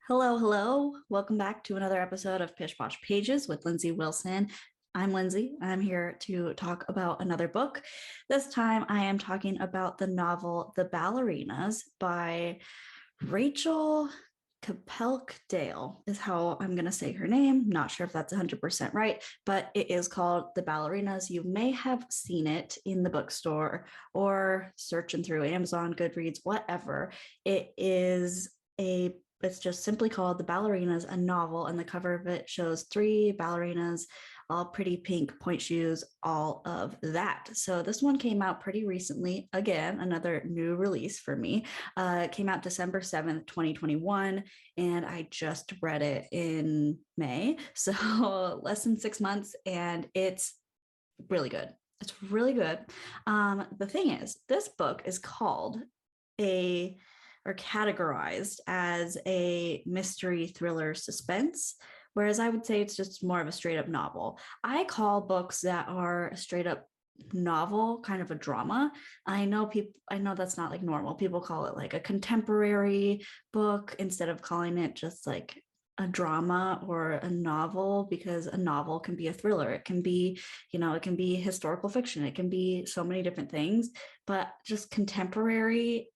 Hello, hello. Welcome back to another episode of Pish Posh Pages with Lindsay Wilson. I'm Lindsay. I'm here to talk about another book. This time I am talking about the novel The Ballerinas by Rachel Kapelke-Dale is how I'm going to say her name. Not sure if that's 100% right, but it is called The Ballerinas. You may have seen it in the bookstore or searching through Amazon, Goodreads, whatever. It's just simply called The Ballerinas, a novel, and the cover of it shows three ballerinas, all pretty pink point shoes, all of that. So this one came out pretty recently. Again, another new release for me. It came out December 7th, 2021, and I just read it in May. So less than 6 months, and it's really good. It's really good. The thing is, this book is called categorized as a mystery thriller suspense, whereas I would say it's just more of a straight up novel. I call books that are a straight up novel kind of a drama. I know that's not like normal. People call it like a contemporary book instead of calling it just like a drama or a novel, because a novel can be a thriller. It can be, it can be historical fiction. It can be so many different things, but just contemporary,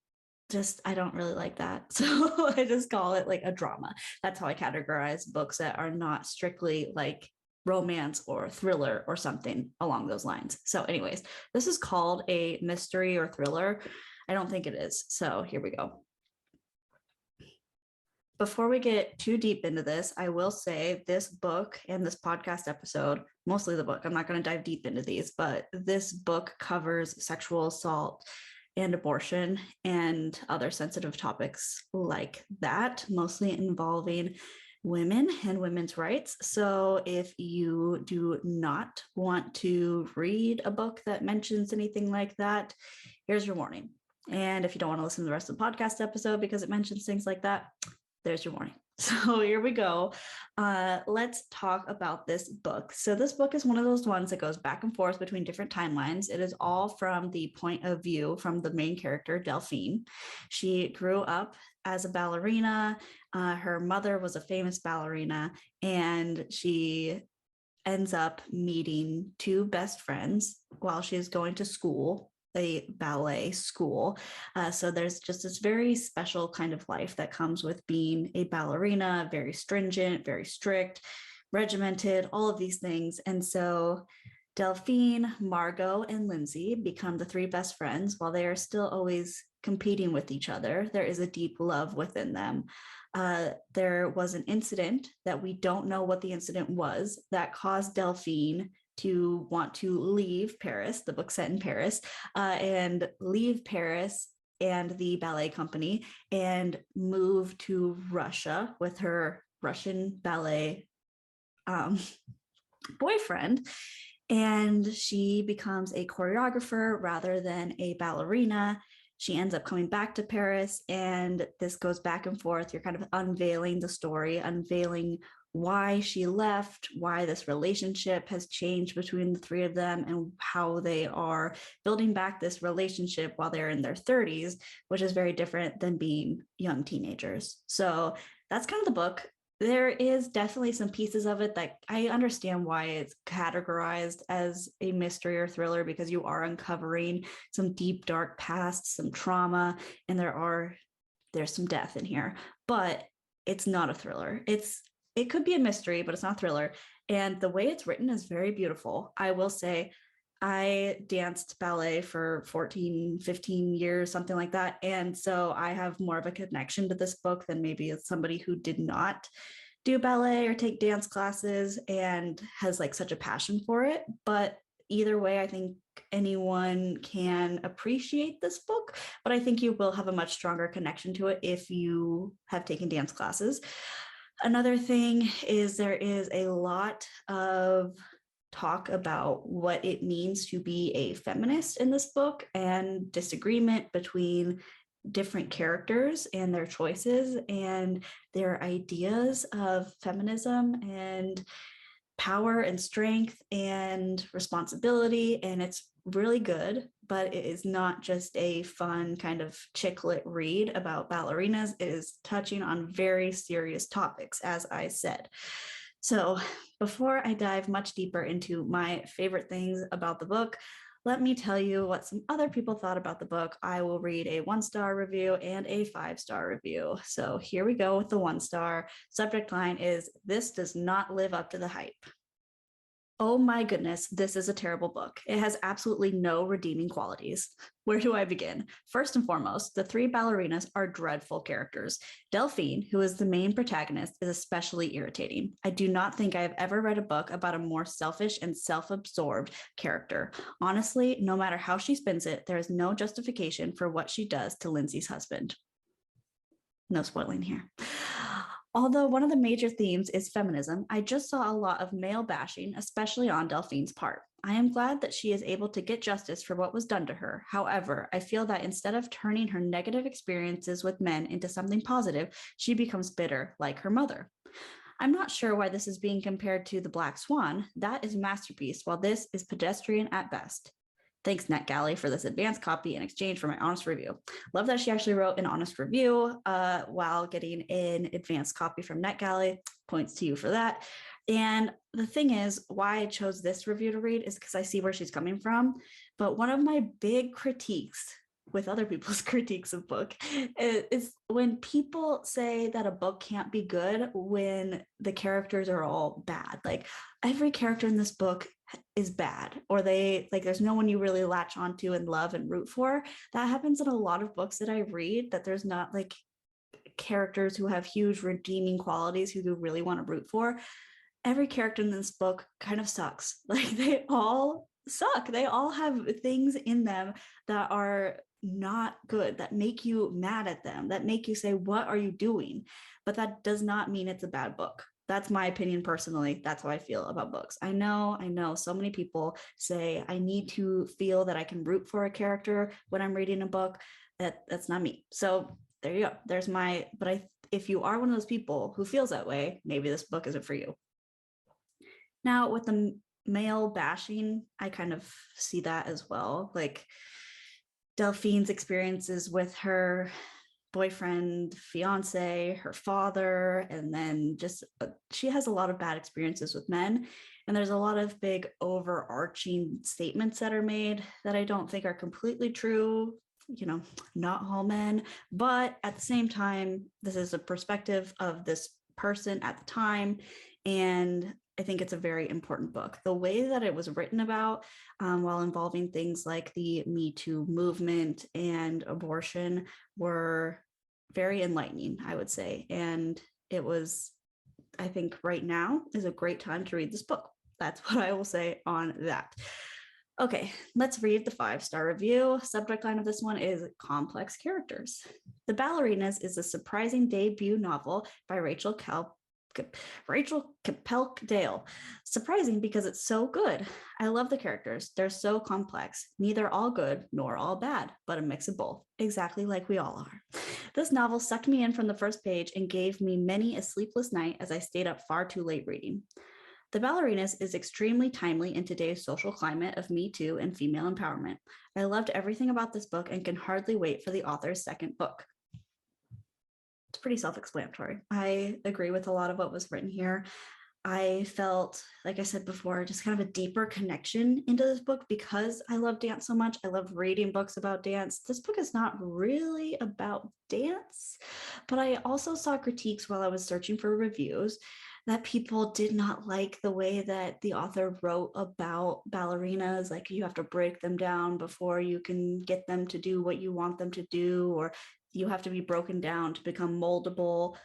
I don't really like that. So I just call it like a drama. That's how I categorize books that are not strictly like romance or thriller or something along those lines. So anyways, this is called a mystery or thriller. I don't think it is. So here we go. Before we get too deep into this, I will say this book and this podcast episode, mostly the book, I'm not going to dive deep into these, but this book covers sexual assault and abortion and other sensitive topics like that, mostly involving women and women's rights. So if you do not want to read a book that mentions anything like that, here's your warning. And if you don't want to listen to the rest of the podcast episode because it mentions things like that, there's your warning. So here we go. Let's talk about this book. So this book is one of those ones that goes back and forth between different timelines. It is all from the point of view from the main character, Delphine. She grew up as a ballerina. Her mother was a famous ballerina, and she ends up meeting two best friends while she's going to school, a ballet school. So there's just this very special kind of life that comes with being a ballerina, very stringent, very strict, regimented, all of these things. And so Delphine, Margot, and Lindsay become the three best friends while they are still always competing with each other. There is a deep love within them. There was an incident that we don't know what the incident was that caused Delphine to want to leave Paris, the book set in Paris, and leave Paris and the ballet company and move to Russia with her Russian ballet boyfriend. And she becomes a choreographer rather than a ballerina. She ends up coming back to Paris, and this goes back and forth. You're kind of unveiling the story, unveiling why she left, why this relationship has changed between the three of them, and how they are building back this relationship while they're in their 30s, which is very different than being young teenagers. So that's kind of the book. There is definitely some pieces of it that I understand why it's categorized as a mystery or thriller, because you are uncovering some deep, dark past, some trauma, and there's some death in here, but it's not a thriller. It could be a mystery, but it's not a thriller. And the way it's written is very beautiful. I will say, I danced ballet for 14, 15 years, something like that. And so I have more of a connection to this book than maybe somebody who did not do ballet or take dance classes and has like such a passion for it. But either way, I think anyone can appreciate this book, but I think you will have a much stronger connection to it if you have taken dance classes. Another thing is there is a lot of talk about what it means to be a feminist in this book, and disagreement between different characters and their choices and their ideas of feminism. And power and strength and responsibility, and it's really good, but it is not just a fun kind of chick lit read about ballerinas. It is touching on very serious topics, as I said. So before I dive much deeper into my favorite things about the book, let me tell you what some other people thought about the book. I will read a 1-star review and a 5-star review. So here we go with the 1-star. Subject line is, "This does not live up to the hype." Oh my goodness, this is a terrible book. It has absolutely no redeeming qualities. Where do I begin? First and foremost, the 3 ballerinas are dreadful characters. Delphine, who is the main protagonist, is especially irritating. I do not think I have ever read a book about a more selfish and self-absorbed character. Honestly, no matter how she spins it, there is no justification for what she does to Lindsay's husband. No spoiling here. Although one of the major themes is feminism, I just saw a lot of male bashing, especially on Delphine's part. I am glad that she is able to get justice for what was done to her. However, I feel that instead of turning her negative experiences with men into something positive, she becomes bitter, like her mother. I'm not sure why this is being compared to The Black Swan. That is a masterpiece, while this is pedestrian at best. Thanks, NetGalley, for this advanced copy in exchange for my honest review. Love that she actually wrote an honest review while getting an advanced copy from NetGalley. Points to you for that. And the thing is, why I chose this review to read is because I see where she's coming from. But one of my big critiques with other people's critiques of book is when people say that a book can't be good when the characters are all bad. Like, every character in this book is bad, or they like there's no one you really latch onto and love and root for. That happens in a lot of books that I read, that there's not like characters who have huge redeeming qualities who you really want to root for. Every character in this book kind of sucks. Like, they all suck. They all have things in them that are not good, that make you mad at them, that make you say, what are you doing? But that does not mean it's a bad book. That's my opinion personally. That's how I feel about books. I know so many people say I need to feel that I can root for a character when I'm reading a book. That's not me. So there you go. There's my, but if you are one of those people who feels that way, maybe this book isn't for you. Now, with the male bashing, I kind of see that as well. Like, Delphine's experiences with her boyfriend, fiance, her father, and then just she has a lot of bad experiences with men. And there's a lot of big overarching statements that are made that I don't think are completely true. You know, not all men, but at the same time, this is a perspective of this person at the time. And I think it's a very important book. The way that it was written about, while involving things like the Me Too movement and abortion, were very enlightening, I would say. And it was, I think right now is a great time to read this book. That's what I will say on that. Okay, let's read the 5-star review. Subject line of this one is complex characters. The Ballerinas is a surprising debut novel by Rachel Kapelke-Dale. Surprising because it's so good. I love the characters. They're so complex. Neither all good nor all bad, but a mix of both, exactly like we all are. This novel sucked me in from the first page and gave me many a sleepless night as I stayed up far too late reading. The Ballerinas is extremely timely in today's social climate of Me Too and female empowerment. I loved everything about this book and can hardly wait for the author's second book. It's pretty self-explanatory. I agree with a lot of what was written here. I felt, like I said before, just kind of a deeper connection into this book because I love dance so much. I love reading books about dance. This book is not really about dance, but I also saw critiques while I was searching for reviews that people did not like the way that the author wrote about ballerinas. Like, you have to break them down before you can get them to do what you want them to do, or you have to be broken down to become moldable,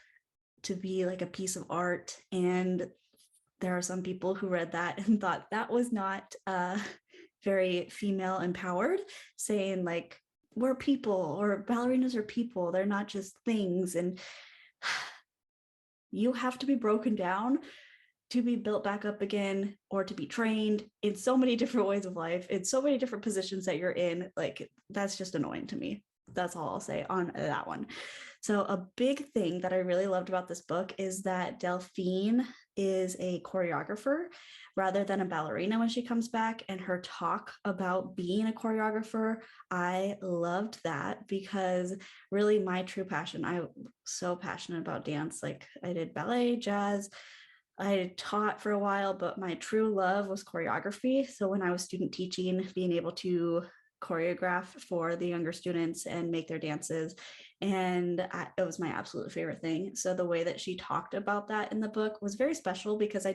to be like a piece of art. And there are some people who read that and thought that was not very female empowered, saying like, we're people, or ballerinas are people, they're not just things. And you have to be broken down to be built back up again, or to be trained in so many different ways of life, in so many different positions that you're in. Like, that's just annoying to me. That's all I'll say on that one. So a big thing that I really loved about this book is that Delphine is a choreographer rather than a ballerina when she comes back, and her talk about being a choreographer, I loved that, because really my true passion, I'm so passionate about dance. Like I did ballet, jazz, I taught for a while, but my true love was choreography. So when I was student teaching, being able to choreograph for the younger students and make their dances, it was my absolute favorite thing. So the way that she talked about that in the book was very special, because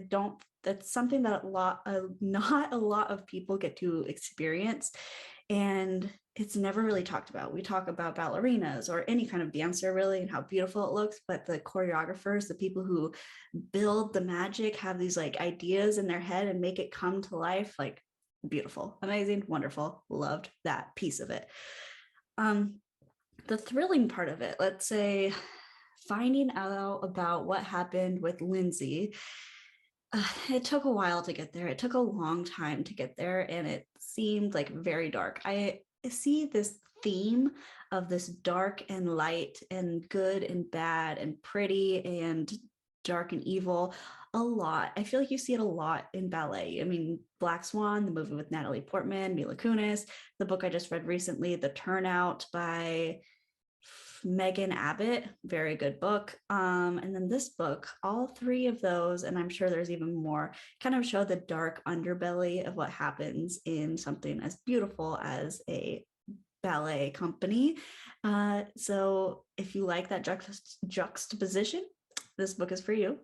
that's something that not a lot of people get to experience, and it's never really talked about. We talk about ballerinas or any kind of dancer really and how beautiful it looks, but the choreographers, the people who build the magic, have these like ideas in their head and make it come to life, like beautiful, amazing, wonderful. Loved that piece of it. The thrilling part of it, let's say finding out about what happened with Lindsay, it took a while to get there. It took a long time to get there, and it seemed like very dark. I see this theme of this dark and light and good and bad and pretty and dark and evil a lot. I feel like you see it a lot in ballet. I mean, Black Swan, the movie with Natalie Portman, Mila Kunis, the book I just read recently, The Turnout by Megan Abbott, very good book. And then this book, all three of those, and I'm sure there's even more, kind of show the dark underbelly of what happens in something as beautiful as a ballet company. So if you like that juxtaposition, this book is for you.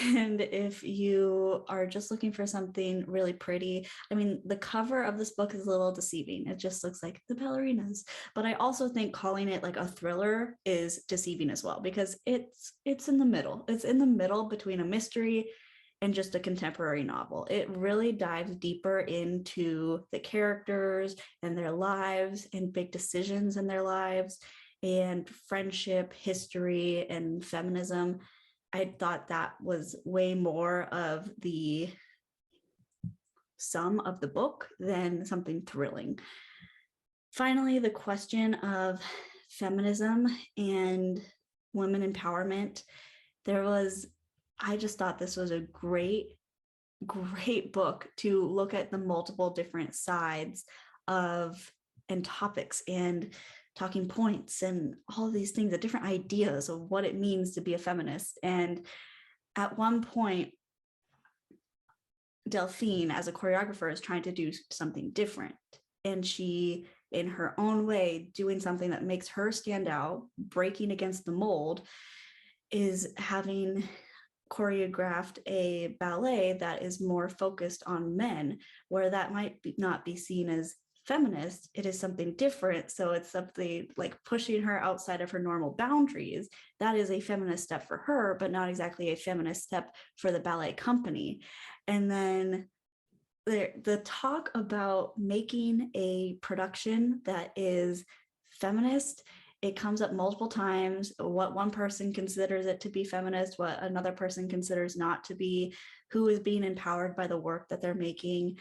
And if you are just looking for something really pretty, I mean, the cover of this book is a little deceiving. It just looks like the ballerinas. But I also think calling it like a thriller is deceiving as well, because it's in the middle. It's in the middle between a mystery and just a contemporary novel. It really dives deeper into the characters and their lives and big decisions in their lives and friendship, history, and feminism. I thought that was way more of the sum of the book than something thrilling. Finally, the question of feminism and women empowerment. I just thought this was a great book to look at the multiple different sides of and topics and talking points and all of these things, the different ideas of what it means to be a feminist. And at one point, Delphine, as a choreographer, is trying to do something different. And she, in her own way, doing something that makes her stand out, breaking against the mold, is having choreographed a ballet that is more focused on men, where that might not be seen as feminist. It is something different. So it's something like pushing her outside of her normal boundaries. That is a feminist step for her, but not exactly a feminist step for the ballet company. And then the talk about making a production that is feminist, it comes up multiple times. What one person considers it to be feminist, what another person considers not to be, who is being empowered by the work that they're making.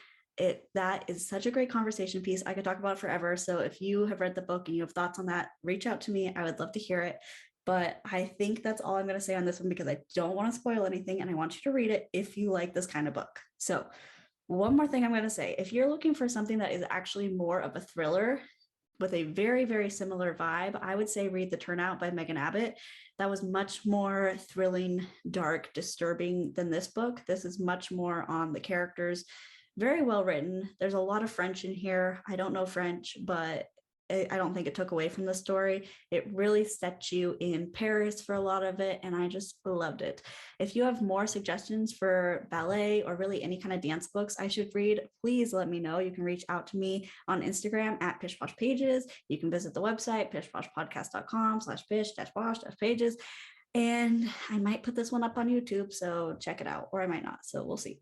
That is such a great conversation piece. I could talk about it forever. So if you have read the book and you have thoughts on that, reach out to me. I would love to hear it. But I think that's all I'm going to say on this one, because I don't want to spoil anything and I want you to read it if you like this kind of book. So one more thing I'm going to say, if you're looking for something that is actually more of a thriller with a very, very similar vibe, I would say read The Turnout by Megan Abbott. That was much more thrilling, dark, disturbing than this book. This is much more on the characters. Very well written. There's a lot of French in here. I don't know French, but I don't think it took away from the story. It really set you in Paris for a lot of it, and I just loved it. If you have more suggestions for ballet or really any kind of dance books I should read, please let me know. You can reach out to me on Instagram at pish-posh-pages. You can visit the website pishposhpodcast.com/pish-posh-pages. And I might put this one up on YouTube, so check it out, or I might not, so we'll see.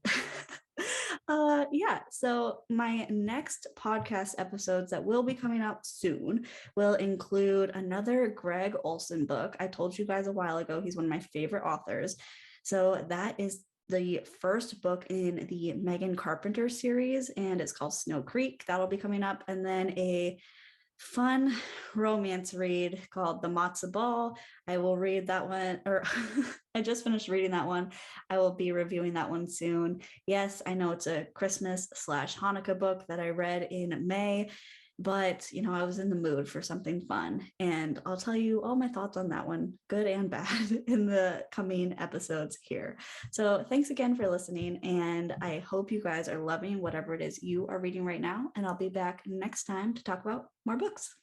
So my next podcast episodes that will be coming out soon will include another Greg Olson book. I told you guys a while ago, he's one of my favorite authors. So that is the first book in the Megan Carpenter series, and it's called Snow Creek. That'll be coming up. And then a fun romance read called The Matzo Ball. I will read that one, or I just finished reading that one. I will be reviewing that one soon. Yes, I know it's a Christmas/Hanukkah book that I read in May, but I was in the mood for something fun, and I'll tell you all my thoughts on that one, good and bad, in the coming episodes here. So thanks again for listening, and I hope you guys are loving whatever it is you are reading right now, and I'll be back next time to talk about more books.